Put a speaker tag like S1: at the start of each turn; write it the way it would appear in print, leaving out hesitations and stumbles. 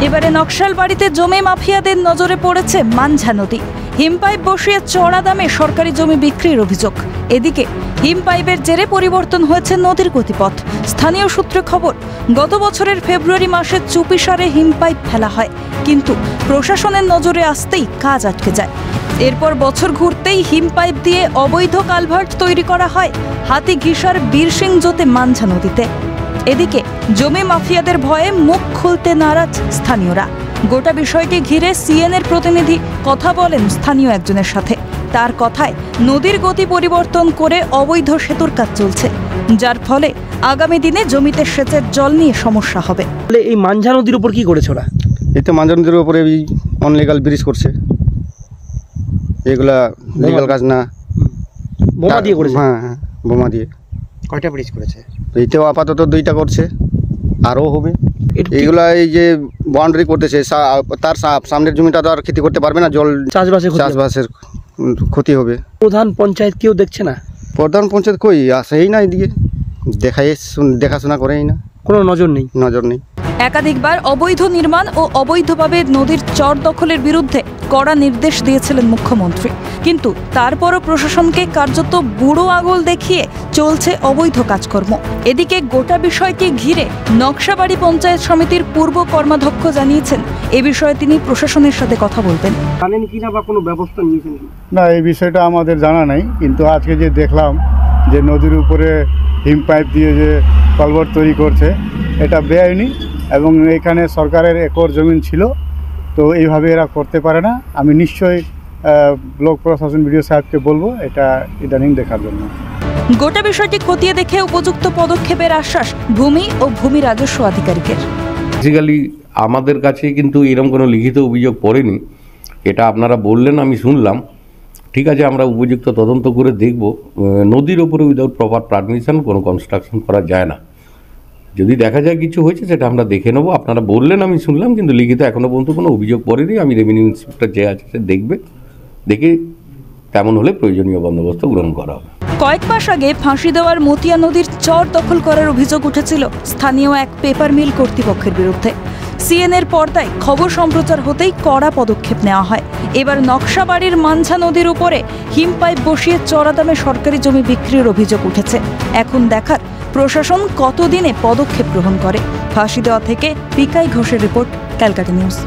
S1: এবারে নকশালবাড়িতে জমি মাফিয়াদের নজরে পড়েছে মানঝা নদী। হিমপাইপ বসিয়ে চড়া দামে সরকারি জমি বিক্রির অভিযোগ। এদিকে হিমপাইপের জেরে পরিবর্তন হয়েছে নদীর গতিপথ। স্থানীয় সূত্রে খবর, গত বছরের ফেব্রুয়ারি মাসে চুপিসারে হিমপাইপ ফেলা হয়, কিন্তু প্রশাসনের নজরে আসতেই কাজ আটকে যায়। এরপর বছর ঘুরতেই হিমপাইপ দিয়ে অবৈধ কালভার্ট তৈরি করা হয় হাতিঘিসার বীরসিংজোতে মানঝা নদীতে। এদিকে জমি মাফিয়াদের ভয়ে মুখ খুলতে নারাজ স্থানীয়রা। গোটা বিষয়টি ঘিরে সিএনএর প্রতিনিধি কথা বলেন স্থানীয় একজনের সাথে। তার কথায় নদীর গতি পরিবর্তন করে অবৈধ সেতুর কাজ চলছে, যার ফলে আগামী দিনে জমিতে সেচের জল নিয়ে সমস্যা হবে।
S2: এই মানঝা নদীর উপর কি করেছে ওরা?
S3: এই তো মানঝা নদীর উপরে অনলিগাল ব্রিজ করছে, এগুলা লিগাল কাজ না।
S2: বোমা দিয়ে করেছে?
S3: হ্যাঁ হ্যাঁ, বোমা দিয়ে।
S2: কয়টা ব্রিজ করেছে?
S3: এইটাও আপাতত 2টা করছে, আরও হবে। এইগুলা এই যে বাউন্ডারি করতেছে, তার সামনের জমিটা তো আর খেতে করতে পারবে না, জল চাষবাসের ক্ষতি হবে।
S2: প্রধান পঞ্চায়েত কেউ দেখছে না?
S3: প্রধান পঞ্চায়েত কই আসেই না, এদিকে দেখাশোনা করেই না,
S2: কোনো নজর নেই।
S1: একাধিকবার অবৈধ নির্মাণ ও অবৈধভাবে নদীর চর দখলের বিরুদ্ধে কড়া নির্দেশ দিয়েছিলেন মুখ্যমন্ত্রী, কিন্তু তারপরও প্রশাসনকে কার্যত বুড়ো আঙুল দেখিয়ে চলছে অবৈধ কাজকর্ম। এদিকে গোটা বিষয়টি ঘিরে নকশাবাড়ি পঞ্চায়েত সমিতির পূর্ব কর্মাধ্যক্ষ জানিয়েছেন এ বিষয়ে তিনি প্রশাসনের সাথে কথা বলবেন।
S2: জানেন কিনা বা কোনো ব্যবস্থা নিয়েছেন?
S4: না, এই বিষয়টা আমাদের জানা নাই, কিন্তু আজকে যে দেখলাম যে নদীর উপরে হিম পাইপ দিয়ে যে কালভার্ট তৈরি করছে, এটা বেআইনি এবং এখানে সরকারের একর জমিন ছিল, তো এইভাবে এরা করতে পারে না। আমি নিশ্চয়ই ব্লক প্রশাসন বিডিও সাহেবকে বলবো এটা ইদানিং দেখার জন্য।
S1: গোটা বিষয়টি খতিয়ে দেখে উপযুক্ত পদক্ষেপের আশ্বাস ভূমি ও ভূমি রাজস্ব আধিকারিকের।
S5: বেসিক্যালি আমাদের কাছে কিন্তু এরকম কোনো লিখিত অভিযোগ পড়েনি, এটা আপনারা বললেন আমি শুনলাম। ঠিক আছে, আমরা উপযুক্ত তদন্ত করে দেখব। নদীর ওপরে উইদাউট প্রপার পারমিশন কোনো কনস্ট্রাকশন করা যায় না। যদি দেখা যায় কিছু হয়েছে সেটা আমরা দেখে নেবো। আপনারা বললেন আমি শুনলাম, কিন্তু লিখিত এখনও পর্যন্ত কোনো অভিযোগ পড়েনি। আমি রেভিনিউ ইন্সপেক্টর যে আছে সে দেখবে, দেখে তেমন হলে প্রয়োজনীয় বন্দোবস্ত গ্রহণ করা হবে।
S1: কয়েক মাস আগে ফাঁসি দেওয়ার মতিয়া নদীর চর দখল করার অভিযোগ উঠেছিল স্থানীয় এক পেপার মিল কর্তৃপক্ষের বিরুদ্ধে। সিএনএর পর্দায় খবর সম্প্রচার হতেই কড়া পদক্ষেপ নেওয়া হয়। এবার নকশাবাড়ির মানঝা নদীর উপরে হিমপাইপ বসিয়ে চড়া দামে সরকারি জমি বিক্রির অভিযোগ উঠেছে। এখন দেখার প্রশাসন কতদিনে পদক্ষেপ গ্রহণ করে। ফাঁসি দেওয়া থেকে পিকাই ঘোষের রিপোর্ট, ক্যালকাটা নিউজ।